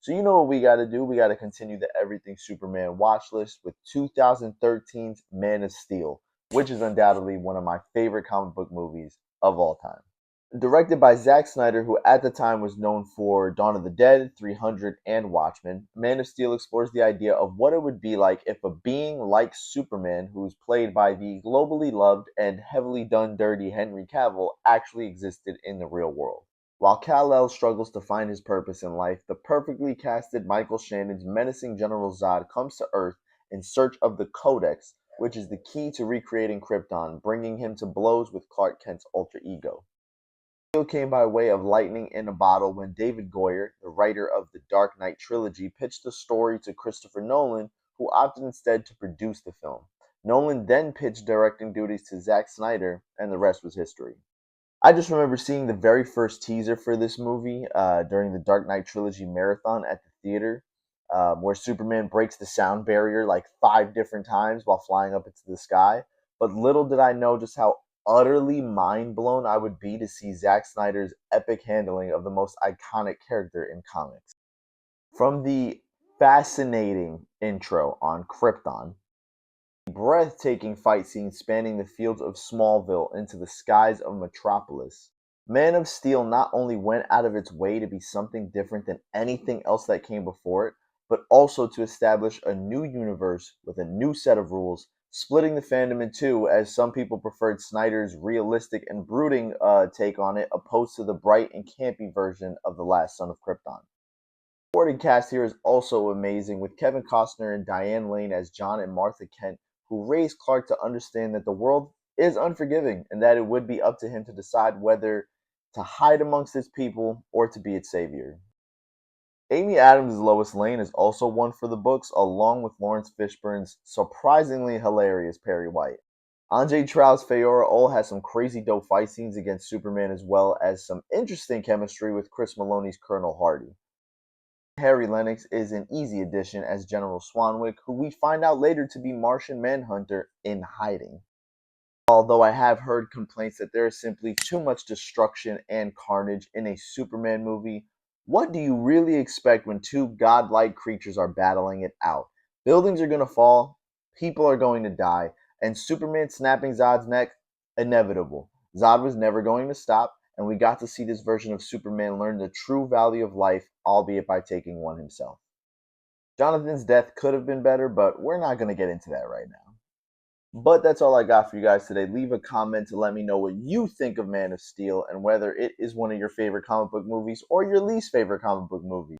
So you know what we got to do? We got to continue the Everything Superman watch list with 2013's Man of Steel, which is undoubtedly one of my favorite comic book movies of all time. Directed by Zack Snyder, who at the time was known for Dawn of the Dead, 300, and Watchmen, Man of Steel explores the idea of what it would be like if a being like Superman, who's played by the globally loved and heavily done dirty Henry Cavill, actually existed in the real world. While Kal-El struggles to find his purpose in life, the perfectly casted Michael Shannon's menacing General Zod comes to Earth in search of the Codex, which is the key to recreating Krypton, bringing him to blows with Clark Kent's alter ego. Steel came by way of lightning in a bottle when David Goyer, the writer of the Dark Knight trilogy, pitched the story to Christopher Nolan, who opted instead to produce the film. Nolan then pitched directing duties to Zack Snyder, and the rest was history. I just remember seeing the very first teaser for this movie during the Dark Knight trilogy marathon at the theater, where Superman breaks the sound barrier like 5 different times while flying up into the sky. But little did I know just how utterly mind blown I would be to see Zack Snyder's epic handling of the most iconic character in comics. From the fascinating intro on Krypton, breathtaking fight scenes spanning the fields of Smallville into the skies of Metropolis, Man of Steel not only went out of its way to be something different than anything else that came before it, but also to establish a new universe with a new set of rules, splitting the fandom in two as some people preferred Snyder's realistic and brooding take on it, opposed to the bright and campy version of The Last Son of Krypton. The supporting cast here is also amazing, with Kevin Costner and Diane Lane as John and Martha Kent, who raised Clark to understand that the world is unforgiving and that it would be up to him to decide whether to hide amongst his people or to be its savior. Amy Adams' Lois Lane is also one for the books, along with Lawrence Fishburne's surprisingly hilarious Perry White. Andre Trout's Feora Ol has some crazy dope fight scenes against Superman, as well as some interesting chemistry with Chris Maloney's Colonel Hardy. Harry Lennox is an easy addition as General Swanwick, who we find out later to be Martian Manhunter in hiding. Although I have heard complaints that there is simply too much destruction and carnage in a Superman movie, what do you really expect when two godlike creatures are battling it out? Buildings are going to fall, people are going to die, and Superman snapping Zod's neck? Inevitable. Zod was never going to stop, and we got to see this version of Superman learn the true value of life, albeit by taking one himself. Jonathan's death could have been better, but we're not going to get into that right now. But that's all I got for you guys today. Leave a comment to let me know what you think of Man of Steel and whether it is one of your favorite comic book movies or your least favorite comic book movie.